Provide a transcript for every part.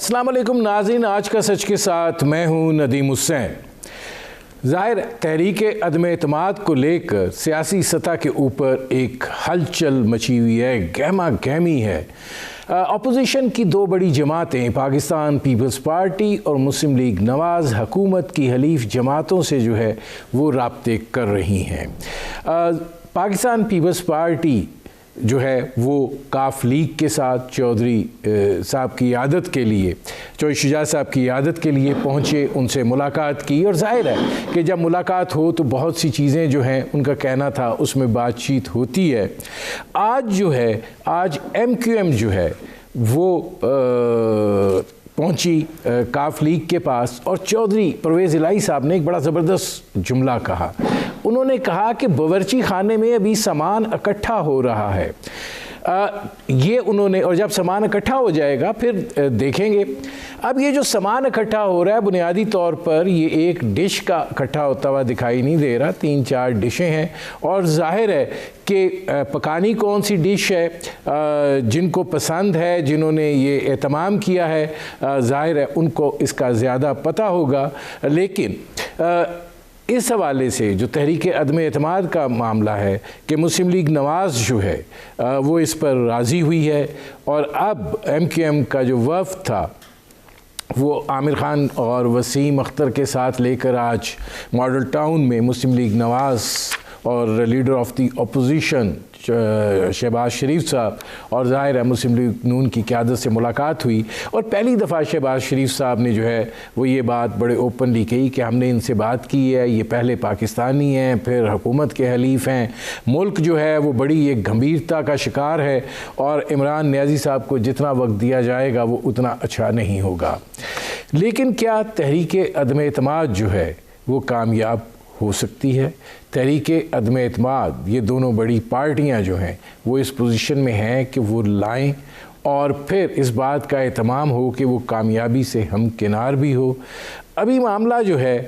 अस्सलाम वालेकुम नाज़रीन, आज का सच के साथ मैं हूं नदीम हुसैन। ज़ाहिर तहरीक अदम एतमाद को लेकर सियासी सतह के ऊपर एक हलचल मची हुई है, गहमा गहमी है। अपोजिशन की दो बड़ी जमातें पाकिस्तान पीपल्स पार्टी और मुस्लिम लीग नवाज़ हुकूमत की हलीफ जमातों से जो है वो राब्ते कर रही हैं। पाकिस्तान पीपल्स पार्टी जो है वो काफ लीग के साथ चौधरी साहब की इयादत के लिए, चौधरी शुजा साहब की इयादत के लिए पहुँचे, उनसे मुलाकात की और जाहिर है कि जब मुलाकात हो तो बहुत सी चीज़ें जो हैं उनका कहना था उसमें बातचीत होती है। आज MQM जो है वो पहुंची काफ लीग के पास और चौधरी परवेज़ इलाही साहब ने एक बड़ा ज़बरदस्त जुमला कहा। उन्होंने कहा कि बावर्ची खाने में अभी सामान इकट्ठा हो रहा है। ये उन्होंने, और जब सामान इकट्ठा हो जाएगा फिर देखेंगे। अब ये जो सामान इकट्ठा हो रहा है बुनियादी तौर पर ये एक डिश का इकट्ठा होता हुआ दिखाई नहीं दे रहा, 3-4 डिशें हैं और जाहिर है कि पकानी कौन सी डिश है, जिनको पसंद है, जिन्होंने ये एहतमाम किया है, जाहिर है उनको इसका ज़्यादा पता होगा। लेकिन इस हवाले से जो तहरीक अदम एतमाद का मामला है कि मुस्लिम लीग नवाज़ जो है वो इस पर राज़ी हुई है और अब MQM का जो वफ़द था वो आमिर ख़ान और वसीम अख्तर के साथ लेकर आज मॉडल टाउन में मुस्लिम लीग नवाज़ और leader of the opposition Shahbaz Sharif साहब और ज़ाहिर है मुस्लिम लीग नून की क़यादत से मुलाकात हुई और पहली दफ़ा शहबाज शरीफ साहब ने जो है वो ये बात बड़े ओपनली कही कि हमने इनसे बात की है, ये पहले पाकिस्तानी हैं, फिर हुकूमत के हलीफ हैं, मुल्क जो है वो बड़ी एक गंभीरता का शिकार है और इमरान नियाज़ी साहब को जितना वक्त दिया जाएगा वो उतना अच्छा नहीं होगा। लेकिन क्या तहरीक अदम एतमाद जो है वो कामयाब हो सकती है? तहरीक अदम एतमाद, ये दोनों बड़ी पार्टियां जो हैं वो इस पोजीशन में हैं कि वो लाएं और फिर इस बात का एहतमाम हो कि वो कामयाबी से हमकिनार भी हो। अभी मामला जो है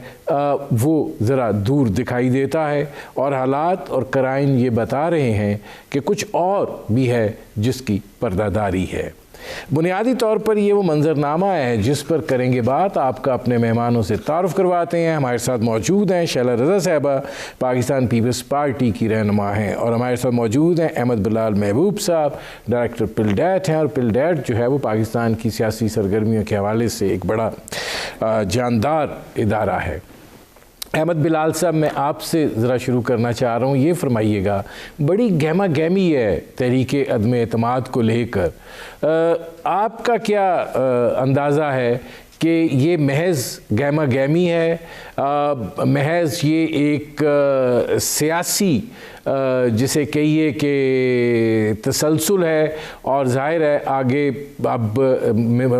वो ज़रा दूर दिखाई देता है और हालात और कराइन ये बता रहे हैं कि कुछ और भी है जिसकी पर्दादारी है। बुनियादी तौर पर ये वो मंजरनामा है जिस पर करेंगे बात। आपका अपने मेहमानों से तारुफ़ करवाते हैं। हमारे साथ मौजूद हैं शैला रज़ा साहबा, पाकिस्तान पीपल्स पार्टी की रहनुमा हैं, और हमारे साथ मौजूद हैं अहमद बिलाल महबूब साहब, डायरेक्टर पिलडेट हैं, और पिलडेट जो है वो पाकिस्तान की सियासी सरगर्मियों के हवाले से एक बड़ा जानदार इदारा है। अहमद बिलाल साहब, मैं आपसे ज़रा शुरू करना चाह रहा हूँ, ये फरमाइएगा, बड़ी गहमा गहमी है तहरीक अदम एतमाद को लेकर, आपका क्या अंदाज़ा है कि ये महज गहमा गहमी है, महज ये एक सियासी जिसे कहिए कि तसलसल है और ज़ाहिर है आगे अब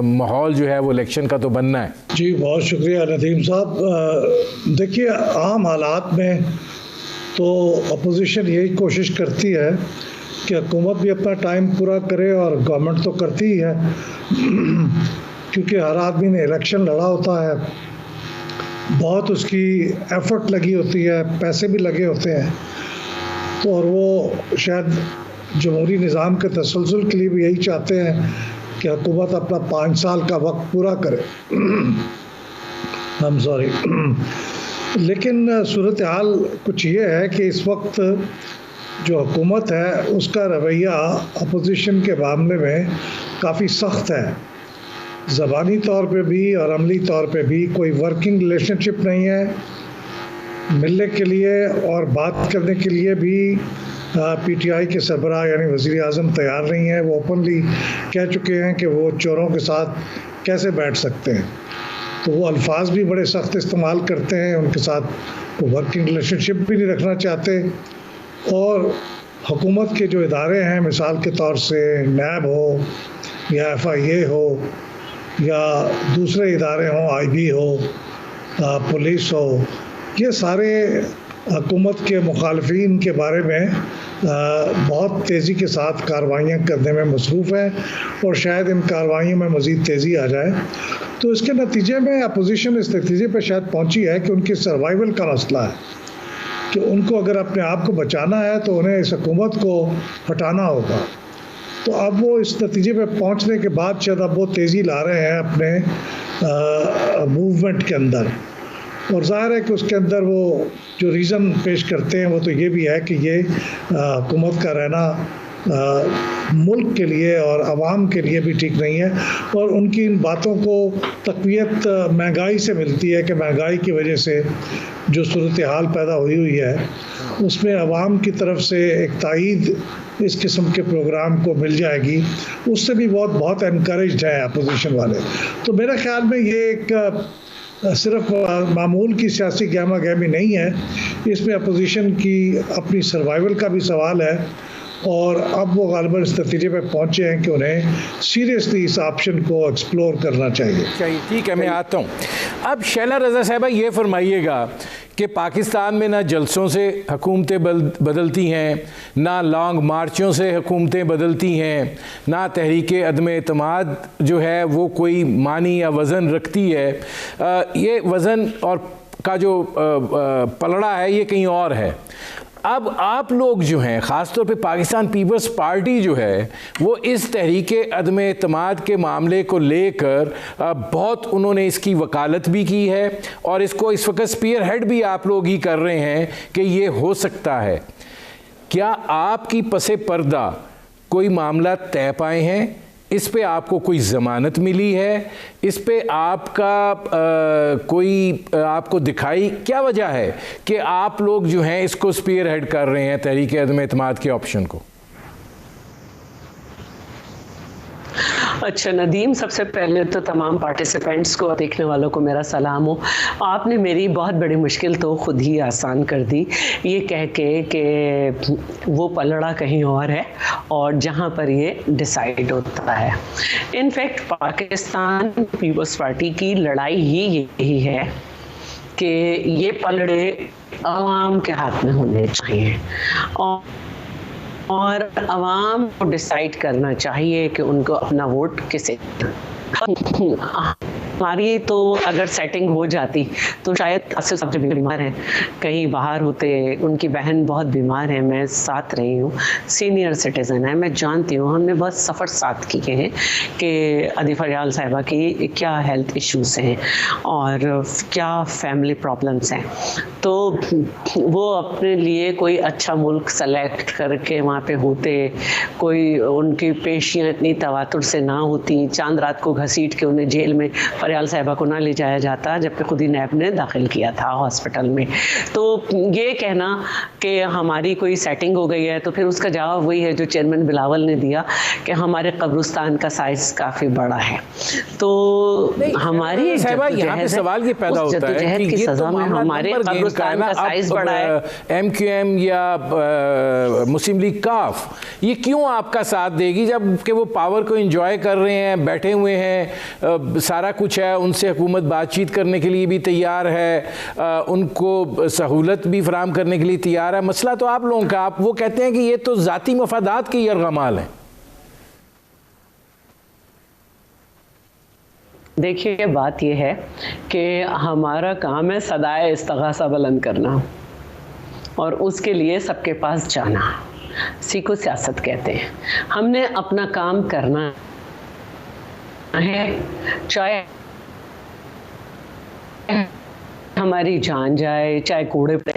माहौल जो है वो इलेक्शन का तो बनना है? जी बहुत शुक्रिया नदीम साहब। देखिए, आम हालात में तो अपोजिशन यही कोशिश करती है कि हुकूमत भी अपना टाइम पूरा करे और गवर्नमेंट तो करती ही है क्योंकि हर आदमी ने इलेक्शन लड़ा होता है, बहुत उसकी एफर्ट लगी होती है, पैसे भी लगे होते हैं, तो और वो शायद जमहूरी निज़ाम के तसलसल के लिए भी यही चाहते हैं कि हुकूमत अपना 5 साल का वक्त पूरा करे। I'm sorry। लेकिन सूरत हाल कुछ ये है कि इस वक्त जो हुकूमत है उसका रवैया अपोजिशन के मामले में काफ़ी सख्त है, ज़बानी तौर पे भी और अमली तौर पे भी कोई वर्किंग रिलेशनशिप नहीं है। मिलने के लिए और बात करने के लिए भी PTI के सरबराह यानी वज़ीर आज़म तैयार नहीं है। वो ओपनली कह चुके हैं कि वो चोरों के साथ कैसे बैठ सकते हैं, तो वो अल्फाज भी बड़े सख्त इस्तेमाल करते हैं, उनके साथ वो वर्किंग रिलेशनशिप भी नहीं रखना चाहते। और हुकूमत के जो इदारे हैं, मिसाल के तौर से नैब हो या FIA हो या दूसरे इदारे हों, IB हो, पुलिस हो, ये सारे हुकूमत के मुखालफिन के बारे में बहुत तेज़ी के साथ कार्रवाइयाँ करने में मसरूफ़ हैं और शायद इन कार्रवाइयों में मज़ीद तेज़ी आ जाए। तो इसके नतीजे में अपोजिशन इस नतीजे पर शायद पहुँची है कि उनकी सर्वाइवल का मसला है कि उनको अगर अपने आप को बचाना है तो उन्हें इस हुकूमत को हटाना होगा। तो अब वो इस नतीजे पे पहुंचने के बाद शायद अब वो तेज़ी ला रहे हैं अपने मूवमेंट के अंदर। और ज़ाहिर है कि उसके अंदर वो जो रीज़न पेश करते हैं वो तो ये भी है कि ये हुकूमत का रहना मुल्क के लिए और आवाम के लिए भी ठीक नहीं है, और उनकी इन बातों को तक़वियत महंगाई से मिलती है कि महंगाई की वजह से जो सूरत हाल पैदा हुई है उसमें आवाम की तरफ से एक तायीद इस किस्म के प्रोग्राम को मिल जाएगी, उससे भी बहुत एनकरेज्ड है अपोजिशन वाले। तो मेरे ख्याल में ये एक सिर्फ मामूल की सियासी गहमा गहमी नहीं है, इसमें अपोजिशन की अपनी सर्वाइवल का भी सवाल है, और अब वो गालिबन इस नतीजे पे पहुँचे हैं कि उन्हें सीरियसली इस ऑप्शन को एक्सप्लोर करना चाहिए। ठीक है, मैं आता हूँ। अब शैला रज़ा साहिबा ये फरमाइएगा कि पाकिस्तान में ना जलसों से हुकूमतें बदलती हैं, ना लॉन्ग मार्चों से हुकूमतें बदलती हैं, ना तहरीक अदम एतमाद जो है वो कोई मानी या वज़न रखती है। ये वज़न और का जो पलड़ा है ये कहीं और है। अब आप लोग जो हैं, ख़ास तौर पे पाकिस्तान पीपल्स पार्टी जो है, वो इस तहरीक अदम एतमाद के मामले को लेकर बहुत उन्होंने इसकी वकालत भी की है, और इसको इस वक्त स्पीयर हेड भी आप लोग ही कर रहे हैं कि ये हो सकता है। क्या आपकी पसे पर्दा कोई मामला तय पाए हैं? इस पे आपको कोई ज़मानत मिली है? इस पे आपका कोई आपको दिखाई, क्या वजह है कि आप लोग जो हैं इसको स्पीयर हेड कर रहे हैं तहरीक अदम एतमाद के ऑप्शन को? अच्छा नदीम, सबसे पहले तो तमाम पार्टिसिपेंट्स को और देखने वालों को मेरा सलाम हो। आपने मेरी बहुत बड़ी मुश्किल तो खुद ही आसान कर दी ये कह के कि वो पलड़ा कहीं और है और जहाँ पर ये डिसाइड होता है। इनफैक्ट पाकिस्तान पीपल्स पार्टी की लड़ाई ही यही है कि ये पलड़े आवाम के हाथ में होने चाहिए, और आवाम को डिसाइड करना चाहिए कि उनको अपना वोट किसे। हमारी तो अगर सेटिंग हो जाती तो शायद आसिफ साहब जब बीमार हैं, कहीं बाहर होते, उनकी बहन बहुत बीमार है, मैं साथ रही हूँ, सीनियर सिटीज़न है, मैं जानती हूँ, हमने बहुत सफ़र साथ किए हैं कि आदिफा जाल साहिबा की क्या हेल्थ इश्यूज़ हैं और क्या फैमिली प्रॉब्लम्स हैं। तो वो अपने लिए कोई अच्छा मुल्क सेलेक्ट करके वहाँ पे होते, कोई उनकी पेशियाँ इतनी तवातुर से ना होती, चांद रात को घसीट के उन्हें जेल में फरियाल साहिबा को ना ले जाया जाता, जबकि खुद ही नैब ने दाखिल किया था हॉस्पिटल में। तो ये कहना कि हमारी कोई सेटिंग हो गई है, तो फिर उसका जवाब वही है जो चेयरमैन बिलावल ने दिया कि हमारे कब्रिस्तान का साइज़ काफ़ी बड़ा है। तो हमारी यहाँ पे सवाल ये पैदा होता है कि ये तो हमारे कब्रिस्तान का साइज़ बड़ा है। MQM या मुस्लिम लीग काफ ये क्यों आपका साथ देगी जब कि वो पावर को एंजॉय कर रहे हैं, बैठे हुए हैं, सारा कुछ है, उनसे हुकूमत बातचीत करने के लिए भी तैयार है, उनको सहूलत भी फराहम करने के लिए तैयार है। मसला तो आप लोगों का, आप वो कहते हैं कि ये तो ज़ाती मफादात की यरगमाल है। देखिए बात यह है कि हमारा काम है सदाए इस्तग़ासा बुलंद करना और उसके लिए सबके पास जाना। सीखो सियासत कहते हैं। हमने अपना काम करना है, चाहे हमारी जान जाए चाहे कूड़े पे।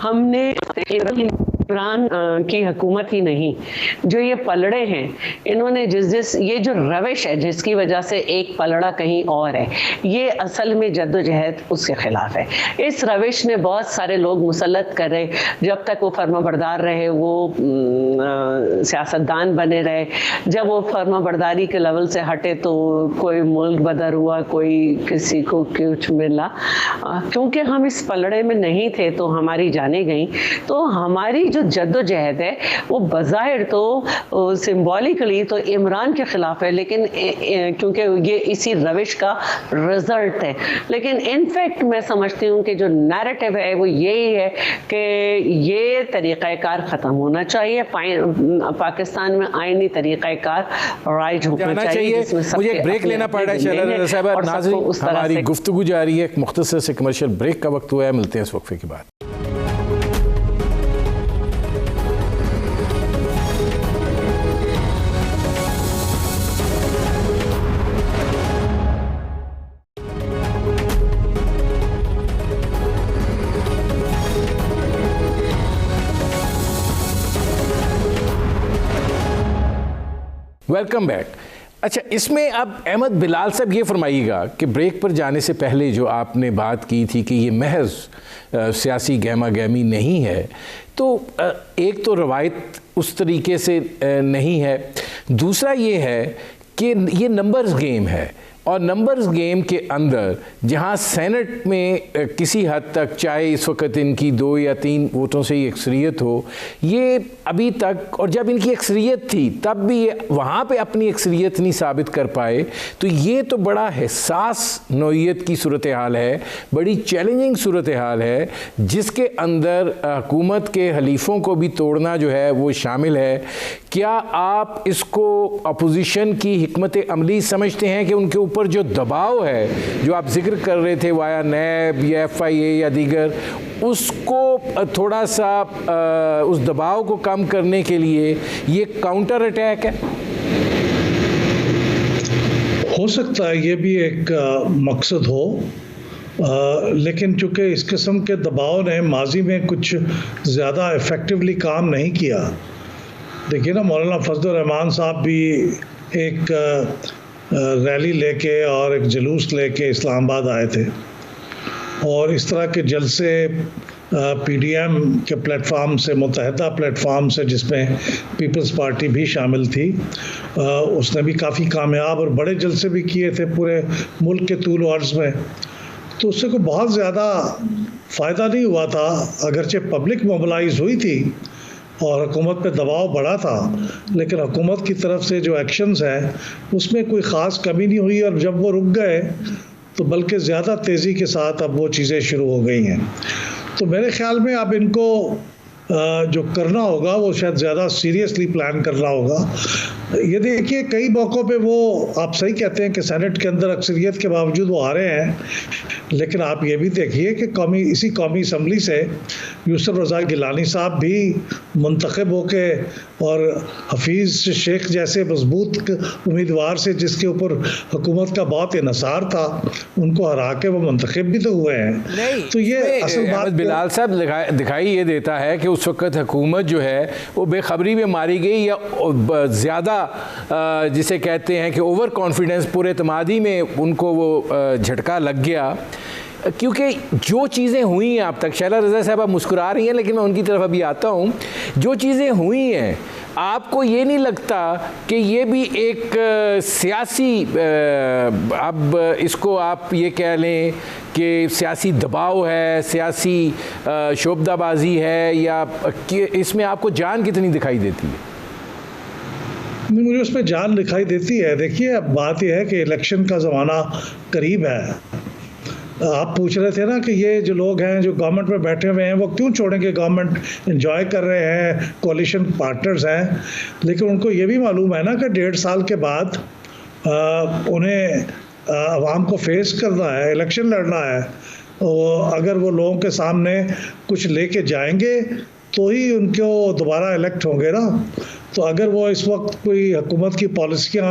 हमने इमरान की हुकूमत ही नहीं, जो ये पलड़े हैं, इन्होंने जिस ये जो रविश है जिसकी वजह से एक पलड़ा कहीं और है, ये असल में जद्दोजहद उसके ख़िलाफ़ है। इस रविश ने बहुत सारे लोग मुसल्लत करे, जब तक वो फर्माबरदार रहे, वो सियासतदान बने रहे। जब वो फर्माबरदारी के लेवल से हटे तो कोई मुल्क बदर हुआ, कोई किसी को कुछ मिला। क्योंकि हम इस पलड़े में नहीं थे तो हमारी जाने गई। तो हमारी जो जद्दोजहद है वो बज़ाहिर तो सिंबॉलिकली तो इमरान के ख़िलाफ़ है, लेकिन क्योंकि ये इसी रविश का रिज़ल्ट है। लेकिन इनफैक्ट मैं समझती हूँ कि जो नैरेटिव है वो यही है कि ये तरीक़ाकार ख़त्म होना चाहिए, पाकिस्तान में आईनी तरीक़ाकार राइज होना चाहिए। मुझे ब्रेक लेना पड़ रहा है शैला साहिबा। नाज़रीन, हमारी गुफ्तगू जारी है, एक मुख्तसर से कमर्शियल ब्रेक का वक्त हुआ है, मिलते हैं इस वक्फे के बाद। Welcome back. अच्छा, इसमें अब अहमद बिलाल साहब ये फरमाइएगा कि ब्रेक पर जाने से पहले जो आपने बात की थी कि ये महज सियासी गहमा गहमी नहीं है, तो एक तो रवायत उस तरीके से नहीं है, दूसरा ये है कि ये नंबर्स गेम है, और नंबर्स गेम के अंदर जहां सेनेट में किसी हद तक चाहे इस वक्त इनकी 2 या 3 वोटों से ही अक्सरियत हो, ये अभी तक, और जब इनकी अक्सरियत थी तब भी ये वहाँ पे अपनी अक्सरियत नहीं साबित कर पाए, तो ये तो बड़ा हिसास नौइयत की सूरत हाल है, बड़ी चैलेंजिंग सूरत हाल है, जिसके अंदर हुकूमत के हलीफों को भी तोड़ना जो है वो शामिल है। क्या आप इसको अपोजिशन की हिकमत अमली समझते हैं कि उनके ऊपर जो दबाव है जो आप जिक्र कर रहे थे वाया नैब या FIA या दीगर, उसको थोड़ा सा उस दबाव को कम करने के लिए ये काउंटर अटैक है? हो सकता है ये भी एक मकसद हो, लेकिन चूंकि इस किस्म के दबाव ने माजी में कुछ ज़्यादा इफ़ेक्टिवली काम नहीं किया। देखिए ना, मौलाना फजल रहमान साहब भी एक रैली लेके और एक जुलूस लेके इस्लामाबाद आए थे, और इस तरह के जलसे PDM के प्लेटफार्म से, मुत्तहदा प्लेटफार्म से, जिसमें पीपल्स पार्टी भी शामिल थी, उसने भी काफ़ी कामयाब और बड़े जलसे भी किए थे पूरे मुल्क के तूल अर्ज़ में। तो उससे कोई बहुत ज़्यादा फ़ायदा नहीं हुआ था, अगरचे पब्लिक मोबिलाइज हुई थी और हुकूमत पे दबाव बढ़ा था, लेकिन हुकूमत की तरफ से जो एक्शंस हैं उसमें कोई ख़ास कमी नहीं हुई, और जब वो रुक गए तो बल्कि ज़्यादा तेज़ी के साथ अब वो चीज़ें शुरू हो गई हैं। तो मेरे ख़्याल में अब इनको जो करना होगा वो शायद ज़्यादा सीरियसली प्लान करना होगा। ये देखिए, कई मौक़ों पे वो, आप सही कहते हैं कि सेनेट के अंदर अक्सरियत के बावजूद वो आ रहे हैं, लेकिन आप ये भी देखिए कि इसी कौमी असम्बली से यूसुफ रज़ा गिलानी साहब भी मुंतखब होके, और हफीज़ शेख जैसे मजबूत उम्मीदवार से जिसके ऊपर हुकूमत का बहुत इन्हिसार था, उनको हरा के वो मुंतखब भी तो हुए हैं। तो ये असल बात बिलाल साहब दिखाई ये देता है कि उस वक्त हुकूमत जो है वो बेखबरी में मारी गई, या ज़्यादा जिसे कहते हैं कि ओवर कॉन्फिडेंस, पूरे एतमादी में उनको वो झटका लग गया। क्योंकि जो चीज़ें हुई हैं अब तक, शैला रज़ा साहब आप मुस्कुरा रही हैं, लेकिन मैं उनकी तरफ अभी आता हूँ, जो चीज़ें हुई हैं, आपको ये नहीं लगता कि ये भी एक सियासी, अब इसको आप ये कह लें कि सियासी दबाव है, सियासी शोबदाबाजी है, या कि इसमें आपको जान कितनी दिखाई देती है? नहीं, मुझे उसमें जान दिखाई देती है। देखिए, अब बात यह है कि इलेक्शन का ज़माना करीब है। आप पूछ रहे थे ना कि ये जो लोग हैं जो गवर्नमेंट में बैठे हुए हैं वो क्यों छोड़ेंगे, गवर्नमेंट एंजॉय कर रहे हैं, कोalition पार्टनर्स हैं, लेकिन उनको ये भी मालूम है ना कि 1.5 साल के बाद उन्हें आवाम को फेस करना है, इलेक्शन लड़ना है, और अगर वो लोगों के सामने कुछ लेके जाएंगे तो ही उनको दोबारा इलेक्ट होंगे ना। तो अगर वो इस वक्त कोई हुकूमत की पॉलिसियाँ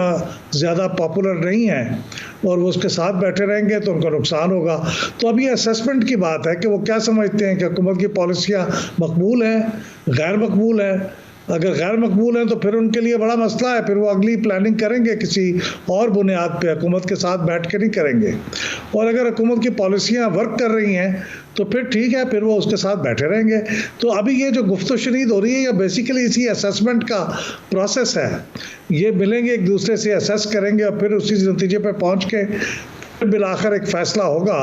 ज़्यादा पॉपुलर नहीं हैं और वो उसके साथ बैठे रहेंगे तो उनका नुकसान होगा। तो अब ये असेसमेंट की बात है कि वो क्या समझते हैं कि हुकूमत की पॉलिसियाँ मकबूल हैं, गैर मकबूल हैं। अगर गैर मकबूल हैं तो फिर उनके लिए बड़ा मसला है, फिर वो अगली प्लानिंग करेंगे किसी और बुनियाद पे, हुकूमत के साथ बैठ के नहीं करेंगे। और अगर हुकूमत की पॉलिसियाँ वर्क कर रही हैं तो फिर ठीक है, फिर वो उसके साथ बैठे रहेंगे। तो अभी ये जो गुफ्तो शनीद हो रही है, ये बेसिकली इसी असेसमेंट का प्रोसेस है। ये मिलेंगे, एक दूसरे से असेस करेंगे और फिर उसी नतीजे पर पहुँच के बिलाखिर एक फ़ैसला होगा।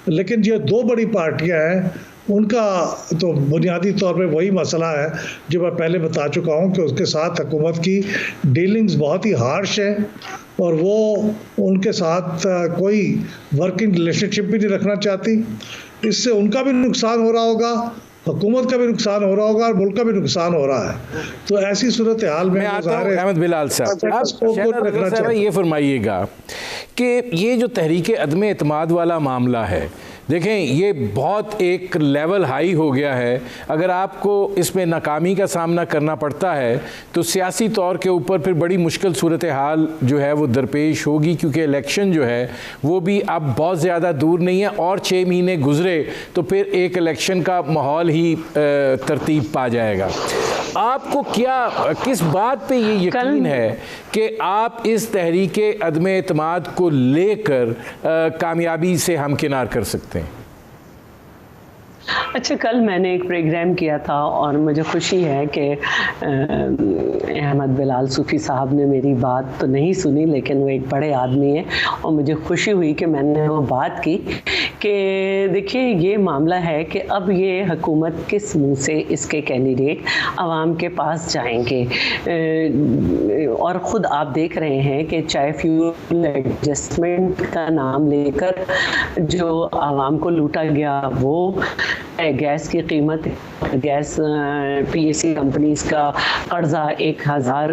लेकिन ये 2 बड़ी पार्टियाँ हैं, उनका तो बुनियादी तौर पे वही मसला है जो मैं पहले बता चुका हूँ कि उसके साथ हुकूमत की डीलिंग्स बहुत ही हार्श है, और वो उनके साथ कोई वर्किंग रिलेशनशिप भी नहीं रखना चाहती। इससे उनका भी नुकसान हो रहा होगा, हुकूमत का भी नुकसान हो रहा होगा और मुल्क का भी नुकसान हो रहा है। तो ऐसी सूरत हाल में अहमद बिलाल साहब, ये फरमाइएगा कि ये जो तहरीक अदम एतमाद वाला मामला है, देखें ये बहुत एक लेवल हाई हो गया है। अगर आपको इसमें नाकामी का सामना करना पड़ता है तो सियासी तौर के ऊपर फिर बड़ी मुश्किल सूरत हाल जो है वो दरपेश होगी, क्योंकि इलेक्शन जो है वो भी अब बहुत ज़्यादा दूर नहीं है, और 6 महीने गुजरे तो फिर एक इलेक्शन का माहौल ही तरतीब पा जाएगा। आपको किस बात पे ये यकीन है कि आप इस तहरीके अदम एतमाद को लेकर कामयाबी से हमकिनार कर सकते हैं? अच्छा, कल मैंने एक प्रोग्राम किया था और मुझे खुशी है कि अहमद बिलाल सूफ़ी साहब ने मेरी बात तो नहीं सुनी, लेकिन वो एक बड़े आदमी है और मुझे खुशी हुई कि मैंने वो बात की कि देखिए ये मामला है कि अब ये हुकूमत किस मुंह से इसके कैंडिडेट आवाम के पास जाएंगे। और ख़ुद आप देख रहे हैं कि चाहे फ्यूल एडजस्टमेंट का नाम लेकर जो आवाम को लूटा गया, वो गैस की कीमत, गैस पीएससी कंपनीज का कर्जा 1000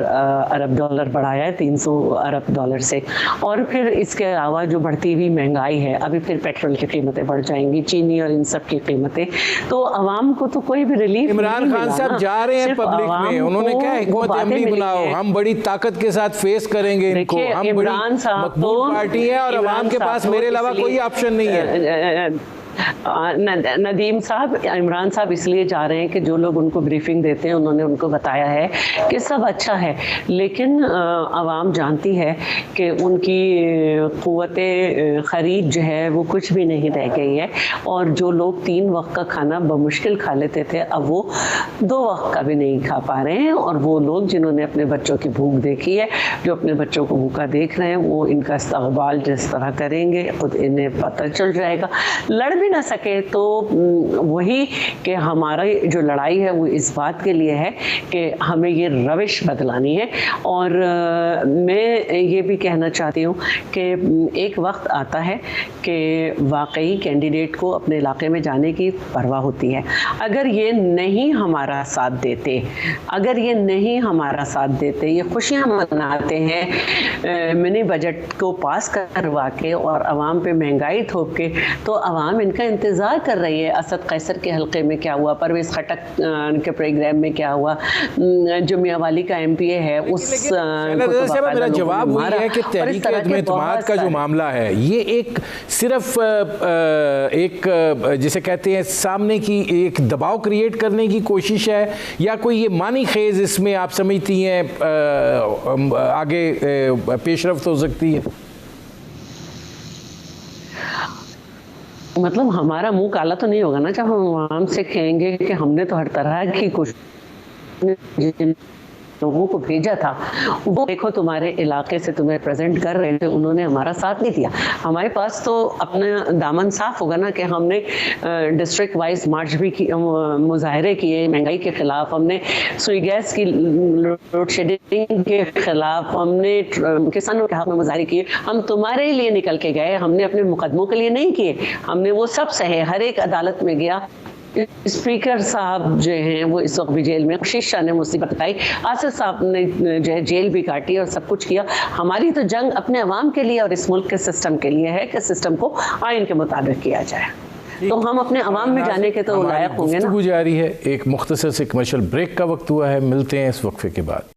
अरब डॉलर बढ़ाया है 300 अरब डॉलर से, और फिर इसके अलावा जो बढ़ती हुई महंगाई है, अभी फिर पेट्रोल की कीमतें बढ़ जाएंगी, चीनी और इन सब की कीमतें, तो आवाम को तो कोई भी रिलीफ इमरान खान साहब जा रहे हैं पब्लिक में, उन्होंने क्या हिकमत अमली बनाओ, हम बड़ी ताकत के साथ फेस करेंगे इनको, हम इमरान साहब मकबूल पार्टी है और अवाम के पास मेरे अलावा कोई ऑप्शन नहीं है। नदीम साहब, इमरान साहब इसलिए जा रहे हैं कि जो लोग उनको ब्रीफिंग देते हैं उन्होंने उनको बताया है कि सब अच्छा है, लेकिन आवाम जानती है कि उनकी क़ुव्वते ख़रीद जो है वो कुछ भी नहीं रह गई है, और जो लोग 3 वक्त का खाना बमुश्किल खा लेते थे अब वो 2 वक्त का भी नहीं खा पा रहे हैं। और वो लोग जिन्होंने अपने बच्चों की भूख देखी है, जो अपने बच्चों को भूखा देख रहे हैं, वो इनका इस्तक़बाल जिस तरह करेंगे खुद इन्हें पता चल जाएगा। लड़ भी ना सके तो वही कि हमारा जो लड़ाई है वो इस बात के लिए है कि हमें ये रविश बदलानी है। और मैं ये भी कहना चाहती हूँ कि एक वक्त आता है कि वाकई कैंडिडेट को अपने इलाके में जाने की परवाह होती है। अगर ये नहीं हमारा साथ देते, अगर ये नहीं हमारा साथ देते, ये खुशियाँ मनाते हैं मिनी बजट को पास करवा के और आवाम पे महंगाई थोप के, तो आवाम इनका इंतज़ार कर रही है। असद कैसर के हल्के में क्या हुआ, परवेज़ खटक के प्रोग्राम में क्या हुआ, जो मियाँवाली का MPA है उस मेरा जवाब वही है कि तहरीक अदम एतमाद का जो मामला है ये एक सिर्फ एक जिसे कहते हैं सामने की एक दबाव क्रिएट करने की कोशिश है, या कोई ये मानी खेज इसमें आप समझती हैं आगे पेशरफ्त हो सकती है? मतलब हमारा मुंह काला तो नहीं होगा ना जब हम आवाम से कहेंगे कि हमने तो हर तरह की कुछ लोगों को भेजा था, वो देखो तुम्हारे इलाके से तुम्हें प्रेजेंट कर रहे थे, उन्होंने हमारा साथ नहीं दिया। हमारे पास तो अपना दामन साफ होगा ना कि हमने डिस्ट्रिक्ट वाइज मार्च भी की, मुजाहरे किए महंगाई के खिलाफ, हमने सुई गैस की लोड शेडिंग के खिलाफ, हमने किसानों के हक में मुजाहरे किए। हम तुम्हारे लिए निकल के गए, हमने अपने मुकदमों के लिए नहीं किए, हमने वो सब सहे, हर एक अदालत में गया। स्पीकर साहब जो हैं वो इस वक्त भी जेल में, शीशा ने मुसीबत बताई, आसिफ साहब ने जो है जेल भी काटी और सब कुछ किया। हमारी तो जंग अपने अवाम के लिए और इस मुल्क के सिस्टम के लिए है कि सिस्टम को आइन के मुताबिक किया जाए। तो हम अपने अवाम में जाने के तो लायक होंगे ना। गुजारी है, एक मुख्तसर से कमर्शियल ब्रेक का वक्त हुआ है, मिलते हैं इस वक्फे के बाद।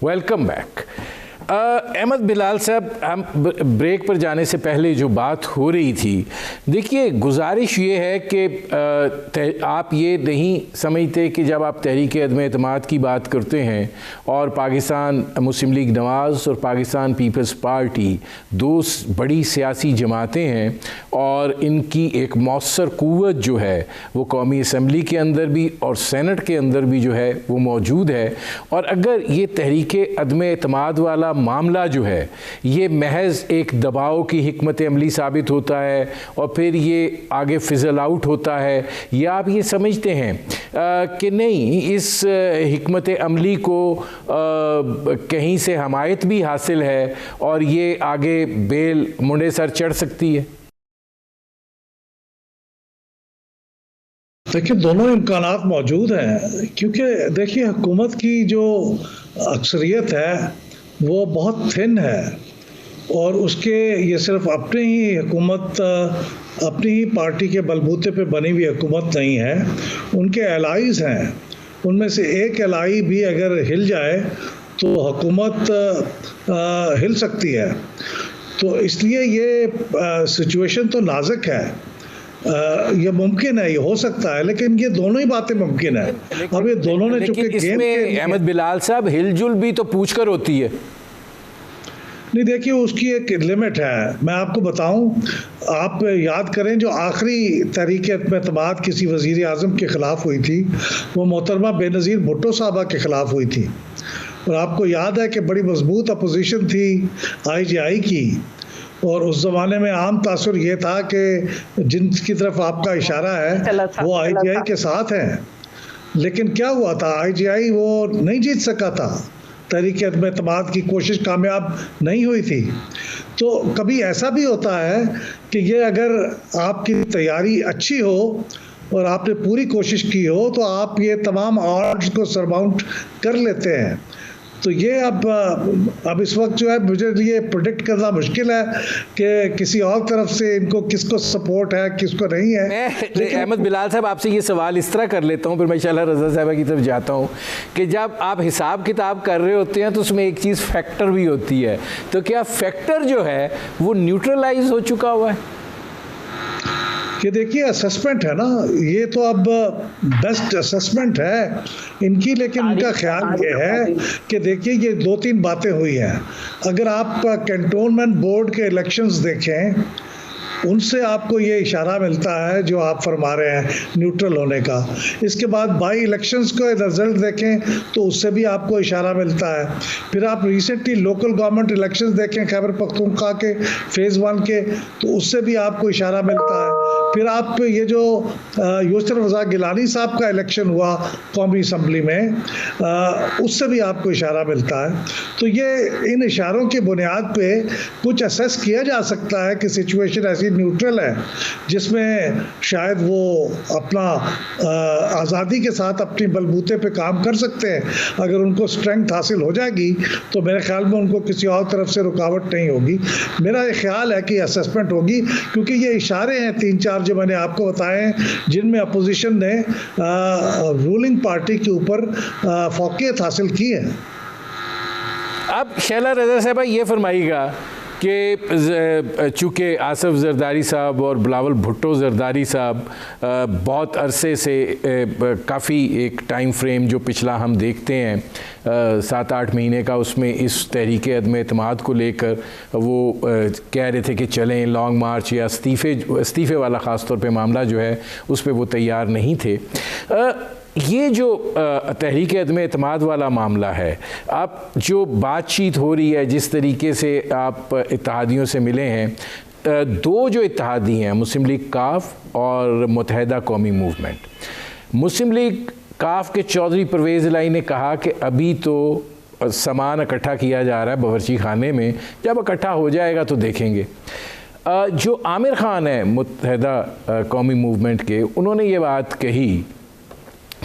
Welcome back. अहमद बिलाल साहब, हम ब्रेक पर जाने से पहले जो बात हो रही थी, देखिए गुजारिश ये है कि आप ये नहीं समझते कि जब आप तहरीक अदम एतमाद की बात करते हैं और पाकिस्तान मुस्लिम लीग नवाज़ और पाकिस्तान पीपल्स पार्टी दो बड़ी सियासी जमातें हैं और इनकी एक मौसर क़ुव्वत जो है वो कौमी असम्बली के अंदर भी और सेनेट के अंदर भी जो है वो मौजूद है, और अगर ये तहरीक अदम एतमाद वाला मामला जो है ये महज एक दबाव की हिकमत अमली साबित होता है और फिर ये आगे फिजल आउट होता है, या आप ये समझते हैं कि नहीं इस हिकमत अमली को कहीं से हमायत भी हासिल है और ये आगे बेल मुंडे सर चढ़ सकती है? देखिए दोनों इम्कानात मौजूद हैं, क्योंकि देखिए हुकूमत की जो अक्सरियत है वो बहुत थिन है और उसके ये सिर्फ अपने ही हुकूमत अपनी ही पार्टी के बलबूते पे बनी हुई हुकूमत नहीं है, उनके एलाइज हैं। उनमें से एक एलाई भी अगर हिल जाए तो हुकूमत हिल सकती है। तो इसलिए ये सिचुएशन तो नाजुक है। ये मुमकिन है, ये हो सकता है, लेकिन ये दोनों ही बातें मुमकिन है। अब ये दोनों ने चूंकि इसमें अहमद बिलाल साहब हिलजुल भी तो पूछ कर होती है। नहीं, देखिए उसकी एक लिमिट है। मैं आपको बताऊं, आप याद करें जो आखिरी तहरीक एतमाद किसी वज़ीर आज़म के ख़िलाफ़ हुई थी, वो मोहतरमा बेनज़ीर भुट्टो साहबा के ख़िलाफ़ हुई थी। और आपको याद है कि बड़ी मजबूत अपोजिशन थी IGI की, और उस ज़माने में आम तासुर ये था कि जिनकी तरफ आपका इशारा है वो IGI के साथ हैं। लेकिन क्या हुआ था, IGI वो नहीं जीत सका था, तहरीक एतमाद की कोशिश कामयाब नहीं हुई थी। तो कभी ऐसा भी होता है कि ये अगर आपकी तैयारी अच्छी हो और आपने पूरी कोशिश की हो तो आप ये तमाम ऑड्स को सरमाउंट कर लेते हैं। तो ये अब इस वक्त जो है मुझे लिए प्रोडिक्ट करना मुश्किल है कि किसी और तरफ से इनको किसको सपोर्ट है किसको नहीं है। मैं अहमद बिलाल साहब आपसे ये सवाल इस तरह कर लेता हूँ, फिर मैं इंशाल्लाह रज़ा साहबा की तरफ जाता हूँ कि जब आप हिसाब किताब कर रहे होते हैं तो उसमें एक चीज़ फैक्टर भी होती है, तो क्या फैक्टर जो है वो न्यूट्रलाइज हो चुका हुआ है? कि देखिए असेसमेंट है ना, ये तो अब बेस्ट असेसमेंट है इनकी, लेकिन उनका ख्याल ये है कि देखिए ये 2-3 बातें हुई हैं। अगर आप कैंटोनमेंट बोर्ड के इलेक्शंस देखें, उनसे आपको ये इशारा मिलता है जो आप फरमा रहे हैं न्यूट्रल होने का। इसके बाद बाई इलेक्शंस का रिजल्ट देखें तो उससे भी आपको इशारा मिलता है। फिर आप रिसेंटली लोकल गवर्नमेंट इलेक्शंस देखें खैबर पख्तूनख्वा के फ़ेज़ 1 के, तो उससे भी आपको इशारा मिलता है। फिर आप ये जो यूसुफ रज़ा गिलानी साहब का इलेक्शन हुआ कौमी असम्बली में, उससे भी आपको इशारा मिलता है। तो ये इन इशारों की बुनियाद पे कुछ असेस किया जा सकता है कि सिचुएशन ऐसी न्यूट्रल है जिसमें शायद वो अपना आज़ादी के साथ अपनी बलबूते पे काम कर सकते हैं। अगर उनको स्ट्रेंथ हासिल हो जाएगी तो मेरे ख्याल में उनको किसी और तरफ से रुकावट नहीं होगी। मेरा ये ख्याल है कि असेसमेंट होगी, क्योंकि ये इशारे हैं 3-4 जो मैंने आपको बताए हैं जिनमें अपोजिशन ने रूलिंग पार्टी के ऊपर फौकियत हासिल की है। अब शैला रज़ा साहब ये फरमाइएगा कि चूँकि आसफ जरदारी साहब और बिलावल भुट्टो जरदारी साहब बहुत अरसे से काफ़ी एक टाइम फ्रेम जो पिछला हम देखते हैं 7-8 महीने का, उसमें इस तहरीक अदम एतमाद को लेकर वो कह रहे थे कि चलें लॉन्ग मार्च या इस्तीफ़े वाला ख़ास तौर पे मामला जो है उस पर वो तैयार नहीं थे। ये जो तहरीक अदम एतमाद वाला मामला है, आप जो बातचीत हो रही है, जिस तरीके से आप इत्तेहादियों से मिले हैं, 2 जो इत्तेहादी हैं मुस्लिम लीग काफ और मुत्तहिदा कौमी मूवमेंट, मुस्लिम लीग काफ के चौधरी परवेज़ इलाही ने कहा कि अभी तो सामान इकट्ठा किया जा रहा है बावर्ची खाने में, जब इकट्ठा हो जाएगा तो देखेंगे। जो आमिर ख़ान है मुत्तहिदा कौमी मूवमेंट के, उन्होंने ये बात कही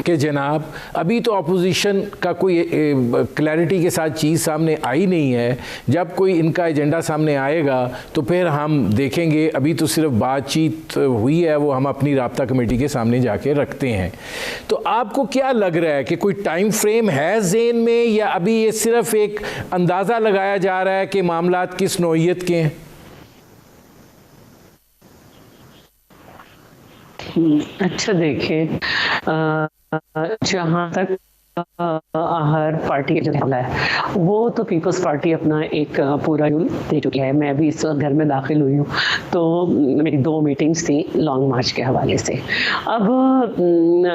कि जनाब अभी तो अपोजिशन का कोई क्लैरिटी के साथ चीज़ सामने आई नहीं है, जब कोई इनका एजेंडा सामने आएगा तो फिर हम देखेंगे। अभी तो सिर्फ बातचीत हुई है, वो हम अपनी राब्ता कमेटी के सामने जाके रखते हैं। तो आपको क्या लग रहा है कि कोई टाइम फ्रेम है ज़हन में, या अभी ये सिर्फ एक अंदाज़ा लगाया जा रहा है कि मामलात किस नौइयत के हैं? अच्छा देखिए, जहाँ तक हर पार्टी का जो मामला है वो तो पीपल्स पार्टी अपना एक पूरा रूल दे चुकी है। मैं अभी इस वक्त घर में दाखिल हुई हूँ, तो मेरी 2 मीटिंग्स थी लॉन्ग मार्च के हवाले से। अब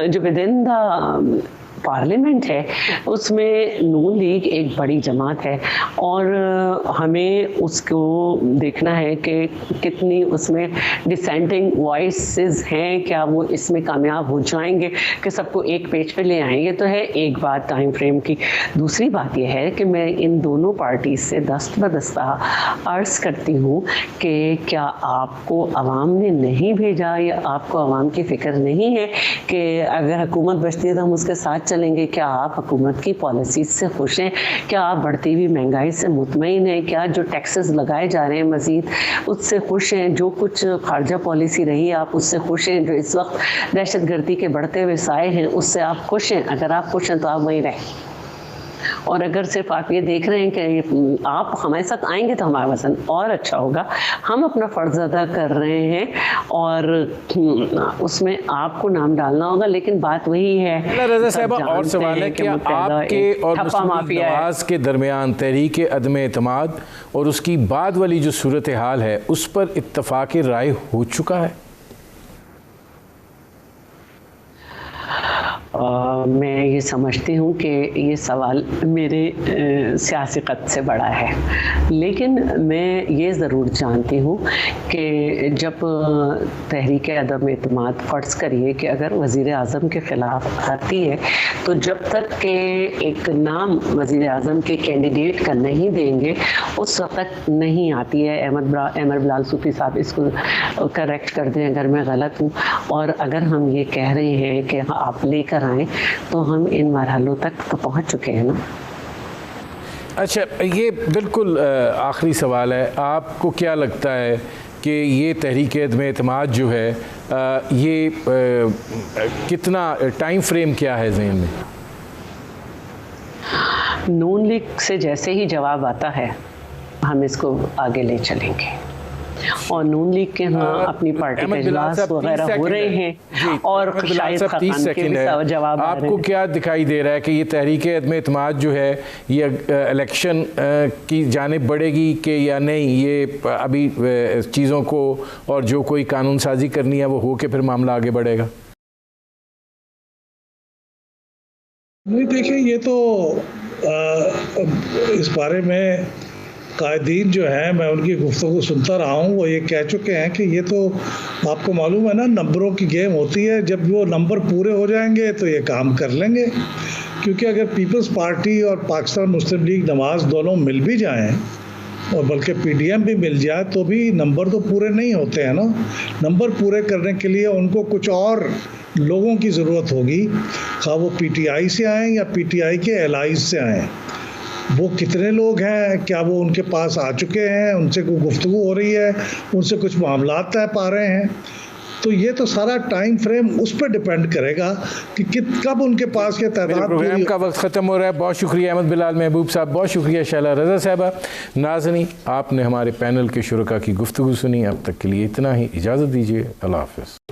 जो विद इन द पार्लियामेंट है उसमें नून लीग एक बड़ी जमात है, और हमें उसको देखना है कि कितनी उसमें डिसेंटिंग वॉइसेस हैं, क्या वो इसमें कामयाब हो जाएंगे कि सबको एक पेज पे ले आएंगे। तो है एक बात टाइम फ्रेम की। दूसरी बात यह है कि मैं इन दोनों पार्टी से दस्त बदस्ता अर्ज़ करती हूँ कि क्या आपको अवाम ने नहीं भेजा, या आपको अवाम की फ़िक्र नहीं है कि अगर हुकूमत बचती है तो हम उसके साथ चलेंगे, क्या आप हुकूमत की पॉलिसीज से खुश हैं, क्या आप बढ़ती हुई महंगाई से मुतमईन हैं, क्या जो टैक्सेस लगाए जा रहे हैं मज़ीद उससे खुश हैं, जो कुछ खारजा पॉलिसी रही है आप उससे खुश हैं, जो इस वक्त दहशतगर्दी के बढ़ते हुए साए हैं उससे आप खुश हैं? अगर आप खुश हैं तो आप वहीं रहें, और अगर सिर्फ आप ये देख रहे हैं कि आप हमारे साथ आएंगे तो हमारा वज़न और अच्छा होगा, हम अपना फ़र्ज़ अदा कर रहे हैं और उसमें आपको नाम डालना होगा, लेकिन बात वही है। रज़ा साहिबा, और सवाल है कि आपके और मुस्लिम लीग नवाज के दरमियान तहरीक अदम एतमाद और उसकी बाद वाली जो सूरत हाल है उस पर इत्तफ़ाक़ राय हो चुका है? मैं ये समझती हूँ कि ये सवाल मेरे सियासी क़द से बड़ा है, लेकिन मैं ये ज़रूर जानती हूँ कि जब तहरीक अदम एतमाद फ़र्ज़ करिए कि अगर वज़ीर आज़म के ख़िलाफ़ आती है तो जब तक के एक नाम वज़ीर आज़म के कैंडिडेट का नहीं देंगे उस वक्त तक नहीं आती है। अहमद बिलाल सूफ़ी साहब इसको करेक्ट कर दें अगर मैं गलत हूँ, और अगर हम ये कह रहे हैं कि आप लेकर आएँ तो हम इन मरहलों तक तो पहुँच चुके हैं ना। अच्छा, ये बिल्कुल आखिरी सवाल है, आपको क्या लगता है कि ये तहरीक अदम एतमाद जो है ये कितना टाइम फ्रेम क्या है ज़हन में? नून लीग से जैसे ही जवाब आता है हम इसको आगे ले चलेंगे, और नून लीग के यहाँ अपनी पार्टी के इजलास वगैरह हो रहे हैं और शायद खान के भी जवाब आ रहे हैं। आपको क्या दिखाई दे रहा है कि ये तहरीक अदम एतमाद जो है ये इलेक्शन की जानिब बढ़ेगी कि या नहीं? ये अभी चीज़ों को और जो कोई कानून साजी करनी है वो हो के फिर मामला आगे बढ़ेगा? नहीं, देखिए, ये तो इस बारे में कायदीन जो हैं, मैं उनकी गुफ्तगू सुनता रहा हूँ, वो ये कह चुके हैं कि ये तो आपको मालूम है ना, नंबरों की गेम होती है, जब वो नंबर पूरे हो जाएंगे तो ये काम कर लेंगे। क्योंकि अगर पीपल्स पार्टी और पाकिस्तान मुस्लिम लीग नवाज़ दोनों मिल भी जाएं और बल्कि पीडीएम भी मिल जाए तो भी नंबर तो पूरे नहीं होते हैं ना। नंबर पूरे करने के लिए उनको कुछ और लोगों की ज़रूरत होगी, खा वो पीटीआई से आएँ या पीटीआई के एलाइज से आएँ। वो कितने लोग हैं, क्या वो उनके पास आ चुके हैं, उनसे कोई गुफ्तगू हो रही है, उनसे कुछ मामला तय पा रहे हैं? तो ये तो सारा टाइम फ्रेम उस पर डिपेंड करेगा कि कब उनके पास ये तादाद। प्रोग्राम का वक्त ख़त्म हो रहा है। बहुत शुक्रिया अहमद बिलाल महबूब साहब, बहुत शुक्रिया शैला रज़ा साहबा। नाज़रीन, आपने हमारे पैनल के शुरका की गुफ्तगू सुनी। अब तक के लिए इतना ही, इजाज़त दीजिए। अल्लाह हाफ़िज़।